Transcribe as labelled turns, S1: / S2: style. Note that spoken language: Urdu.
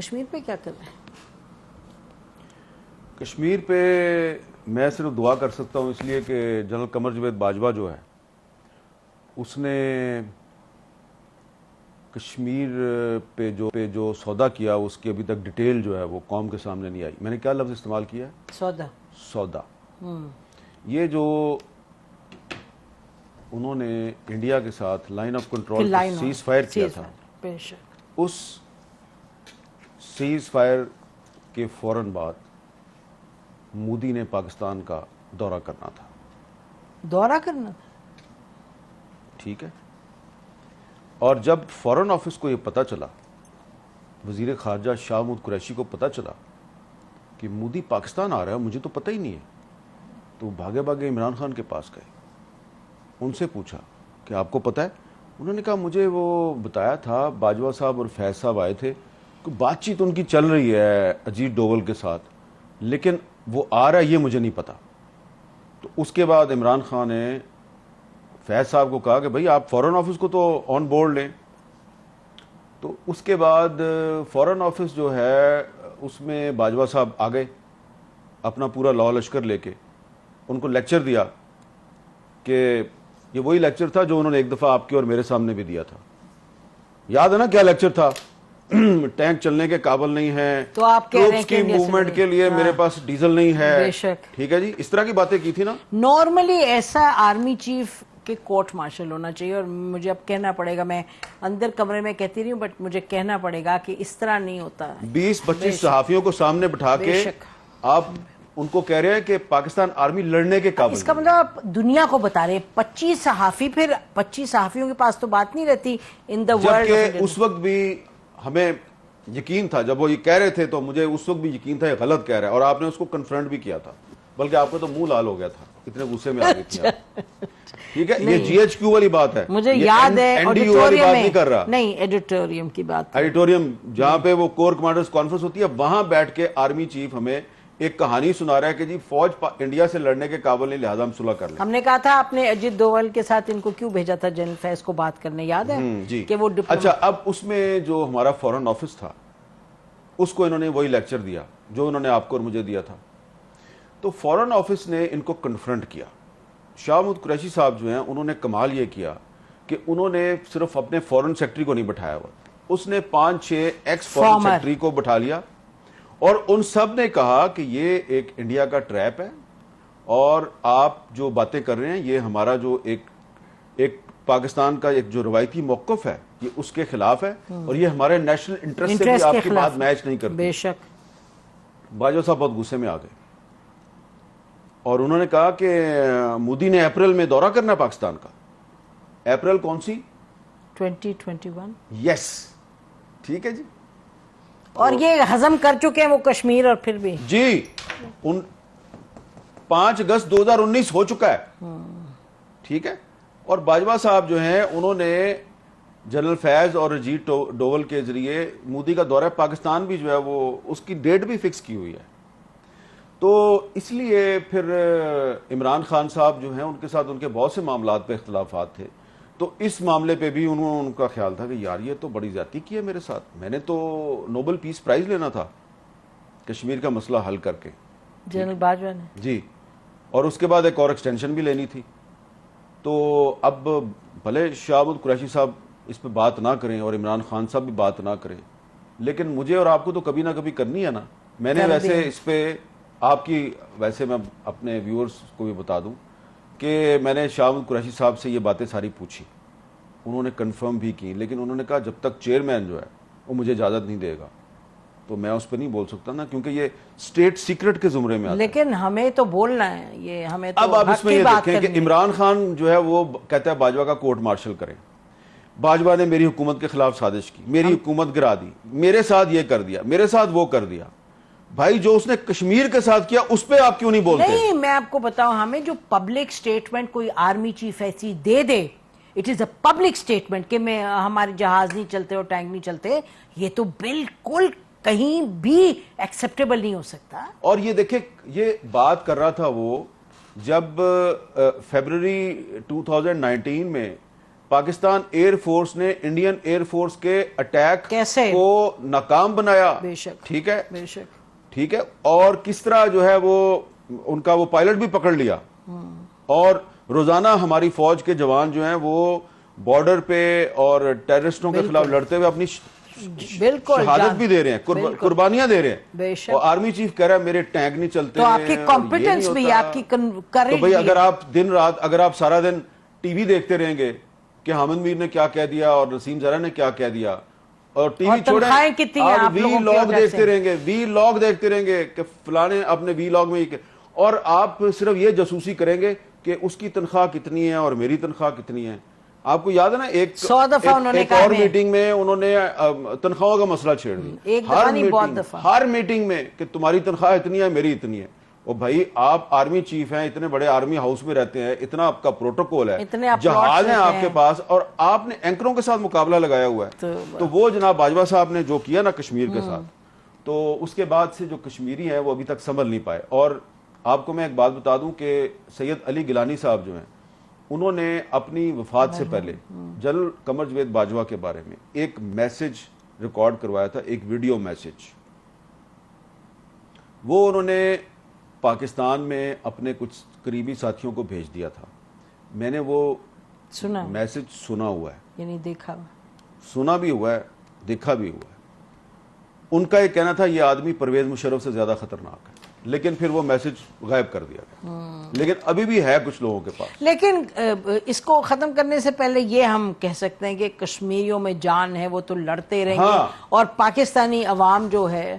S1: کشمیر پہ کیا کر رہے ہیں؟
S2: کشمیر پہ میں صرف دعا کر سکتا ہوں اس لیے کہ جنرل قمر جاوید باجوہ جو ہے اس نے کشمیر پہ جو سودا کیا اس کی ابھی تک ڈیٹیل جو ہے وہ قوم کے سامنے نہیں آئی. میں نے کیا لفظ استعمال کیا ہے؟ سودا. یہ جو انہوں نے انڈیا کے ساتھ line of control cease fire کیا تھا, اس سیز فائر کے فوراً بعد مودی نے پاکستان کا دورہ کرنا تھا. ٹھیک ہے. اور جب فورن آفس کو یہ پتا چلا, وزیر خارجہ شاہ محمود قریشی کو پتا چلا کہ مودی پاکستان آ رہا ہے, مجھے تو پتہ ہی نہیں ہے, تو بھاگے بھاگے عمران خان کے پاس گئے. ان سے پوچھا کہ آپ کو پتہ ہے؟ انہوں نے کہا مجھے وہ بتایا تھا, باجوہ صاحب اور فیض صاحب آئے تھے, بات چیت ان کی چل رہی ہے اجیت ڈوول کے ساتھ, لیکن وہ آ رہا ہے یہ مجھے نہیں پتا. تو اس کے بعد عمران خان نے فیض صاحب کو کہا کہ بھئی آپ فورن آفس کو تو آن بورڈ لیں. تو اس کے بعد فورن آفس جو ہے اس میں باجوہ صاحب آ گئے اپنا پورا لاء لشکر لے کے. ان کو لیکچر دیا کہ یہ وہی لیکچر تھا جو انہوں نے ایک دفعہ آپ کے اور میرے سامنے بھی دیا تھا. یاد ہے نا کیا لیکچر تھا؟ ٹینک چلنے کے قابل نہیں ہے,
S1: تو آپ کہہ رہے ہیں
S2: کی موومنٹ کے لیے میرے پاس ڈیزل نہیں ہے. ٹھیک ہے جی, اس طرح کی باتیں کی تھی نا.
S1: نارملی ایسا آرمی چیف کے کورٹ مارشل ہونا چاہیے, اور مجھے اب کہنا پڑے گا, میں اندر کمرے میں کہتی رہی ہوں بٹ مجھے کہنا پڑے گا کہ اس طرح نہیں ہوتا.
S2: 20-25 صحافیوں کو سامنے بٹھا کے آپ ان کو کہہ رہے ہیں کہ پاکستان آرمی لڑنے کے قابل.
S1: اس کا مطلب آپ دنیا کو بتا رہے ہیں 25 صحافی, پھر 25 صحافیوں کے پاس تو بات نہیں رہتی ان دا ورلڈ.
S2: جبکہ اس وقت بھی ہمیں یقین تھا, جب وہ یہ کہہ رہے تھے تو مجھے اس وقت بھی یقین تھا یہ غلط کہہ رہا ہے, اور آپ نے اس کو کنفرنٹ بھی کیا تھا, بلکہ آپ کو تو منہ لال ہو گیا تھا, اتنے غصے میں آ گئی تھی آپ. ٹھیک ہے, یہ جی ایچ کیو والی بات ہے,
S1: مجھے یاد ہے
S2: ایڈیٹوریم
S1: کی بات,
S2: ایڈیٹوریم جہاں پہ وہ کور کمانڈرز کانفرنس ہوتی ہے, وہاں بیٹھ کے آرمی چیف ہمیں ایک کہانی سنا رہا ہے کہ جی فوج انڈیا سے لڑنے کے قابل نہیں, لہذا ہم صلح کر لیں.
S1: ہم نے کہا تھا آپ نے اجیت ڈوول کے ساتھ ان کو کیوں بھیجا تھا جنرل فیض کو بات کرنے, یاد ہے
S2: جی
S1: کہ وہ
S2: اچھا. اب اس میں جو ہمارا فورن آفس تھا اس کو انہوں نے وہی لیکچر دیا جو انہوں نے آپ کو اور مجھے دیا تھا. تو فورن آفس نے ان کو کنفرنٹ کیا. شاہ محمود قریشی صاحب جو ہیں انہوں نے کمال یہ کیا کہ انہوں نے صرف اپنے فورن سیکٹری کو نہیں بٹھایا ہوا, اس نے 5-6 ایکس فورن سیکٹری کو بٹھا لیا, اور ان سب نے کہا کہ یہ ایک انڈیا کا ٹریپ ہے, اور آپ جو باتیں کر رہے ہیں یہ ہمارا جو ایک پاکستان کا ایک جو روایتی موقف ہے یہ اس کے خلاف ہے, اور یہ ہمارے نیشنل انٹرسٹ سے بھی آپ کی بات میچ نہیں کرتی.
S1: بے شک.
S2: باجوہ صاحب بہت غصے میں آ گئے, اور انہوں نے کہا کہ مودی نے اپریل میں دورہ کرنا ہے پاکستان کا. اپریل کون سی؟
S1: 2021.
S2: یس, ٹھیک ہے جی.
S1: اور یہ ہضم کر چکے ہیں وہ کشمیر, اور پھر بھی
S2: جی 5 اگست 2019 ہو چکا ہے. ٹھیک ہے. اور باجوہ صاحب جو ہیں انہوں نے جنرل فیض اور اجیت ڈوول کے ذریعے مودی کا دورہ پاکستان بھی جو ہے وہ اس کی ڈیٹ بھی فکس کی ہوئی ہے. تو اس لیے پھر عمران خان صاحب جو ہیں ان کے ساتھ ان کے بہت سے معاملات پہ اختلافات تھے, تو اس معاملے پہ بھی ان کا خیال تھا کہ یار یہ تو بڑی زیادتی کی ہے میرے ساتھ, میں نے تو نوبل پیس پرائز لینا تھا کشمیر کا مسئلہ حل کر کے.
S1: جنرل باجوہ نے
S2: جی, اور اس کے بعد ایک اور ایکسٹینشن بھی لینی تھی. تو اب بھلے شاہ محمود قریشی صاحب اس پہ بات نہ کریں اور عمران خان صاحب بھی بات نہ کریں, لیکن مجھے اور آپ کو تو کبھی نہ کبھی کرنی ہے نا. میں نے ویسے اس پہ آپ کی ویسے میں اپنے ویورز کو بھی بتا دوں کہ میں نے شاہ محمود قریشی صاحب سے یہ باتیں ساری پوچھی, انہوں نے کنفرم بھی کی, لیکن انہوں نے کہا جب تک چیئرمین جو ہے وہ مجھے اجازت نہیں دے گا تو میں اس پہ نہیں بول سکتا نا, کیونکہ یہ اسٹیٹ سیکرٹ کے زمرے میں آتا ہے.
S1: لیکن ہمیں تو بولنا ہے, یہ ہمیں تو
S2: اب آپ اس میں یہ دیکھیں کہ عمران خان جو ہے وہ کہتا ہے باجوہ کا کورٹ مارشل کریں. باجوہ نے میری حکومت کے خلاف سازش کی, میری حکومت گرا دی, میرے ساتھ یہ کر دیا, میرے ساتھ وہ کر دیا. بھائی جو اس نے کشمیر کے ساتھ کیا اس پہ آپ کیوں نہیں بولتے؟
S1: نہیں, میں آپ کو بتاؤں, ہمیں جو پبلک سٹیٹمنٹ کوئی آرمی چیف ایسی دے it is a public statement کہ میں ہمارے جہاز نہیں چلتے اور ٹینک نہیں چلتے, یہ تو بالکل کہیں بھی ایکسیپٹیبل نہیں ہو سکتا.
S2: اور یہ دیکھیں یہ بات کر رہا تھا وہ جب فیبروری 2019 میں پاکستان ایئر فورس نے انڈین ایئر فورس کے اٹیک
S1: کیسے
S2: کو ناکام بنایا.
S1: بے شک
S2: ٹھیک ہے,
S1: بے شک.
S2: ٹھیک ہے, اور کس طرح جو ہے وہ ان کا وہ پائلٹ بھی پکڑ لیا, اور روزانہ ہماری فوج کے جوان جو ہیں وہ بارڈر پہ اور ٹیررسٹوں کے خلاف لڑتے ہوئے اپنی
S1: بالکل
S2: شہادت بھی دے رہے ہیں, قربانیاں دے رہے ہیں.
S1: بے شک.
S2: اور آرمی چیف کہہ رہا ہے میرے ٹینک نہیں چلتے.
S1: تو آپ کی کمپیٹنس بھی, آپ کی
S2: تو
S1: کریج
S2: بھئی
S1: بھی.
S2: اگر آپ دن رات, اگر آپ سارا دن ٹی وی دیکھتے رہیں گے کہ حامد میر نے کیا کہہ دیا اور نسیم زرہ نے کیا کہہ دیا, اور ٹی وی چھوڑیں آپ وی لاگ دیکھتے رہیں گے, وی لاگ دیکھتے رہیں گے کہ فلانے اپنے وی لاگ میں, اور آپ صرف یہ جاسوسی کریں گے کہ اس کی تنخواہ کتنی ہے اور میری تنخواہ کتنی ہے. آپ کو یاد ہے نا ایک اور میٹنگ میں انہوں نے تنخواہوں کا مسئلہ چھیڑ دیا, ہر میٹنگ میں کہ تمہاری تنخواہ اتنی ہے میری اتنی ہے. اور بھائی آپ آرمی چیف ہیں, اتنے بڑے آرمی ہاؤس میں رہتے ہیں, اتنا آپ کا پروٹوکول ہے, جہاز ہیں آپ کے پاس, اور آپ نے اینکروں کے ساتھ مقابلہ لگایا ہوا ہے. تو وہ جناب باجوہ صاحب نے جو کیا نا کشمیر کے ساتھ, تو اس کے بعد سے جو کشمیری ہیں وہ ابھی تک سنبھل نہیں پائے. اور آپ کو میں ایک بات بتا دوں کہ سید علی گیلانی صاحب جو ہیں, انہوں نے اپنی وفات سے پہلے جنرل قمر جاوید باجوہ کے بارے میں ایک میسج ریکارڈ کروایا تھا, ایک ویڈیو میسج. وہ انہوں نے پاکستان میں اپنے کچھ قریبی ساتھیوں کو بھیج دیا تھا. میں نے وہ میسج سنا ہوا ہے,
S1: یعنی دیکھا,
S2: سنا بھی ہوا ہے, دیکھا بھی ہوا ہے. ان کا یہ کہنا تھا یہ آدمی پرویز مشرف سے زیادہ خطرناک ہے, لیکن پھر وہ میسج غائب کر دیا گیا. لیکن ابھی بھی ہے کچھ لوگوں کے پاس.
S1: لیکن اس کو ختم کرنے سے پہلے یہ ہم کہہ سکتے ہیں کہ کشمیریوں میں جان ہے, وہ تو لڑتے رہیں گے, اور پاکستانی عوام جو ہے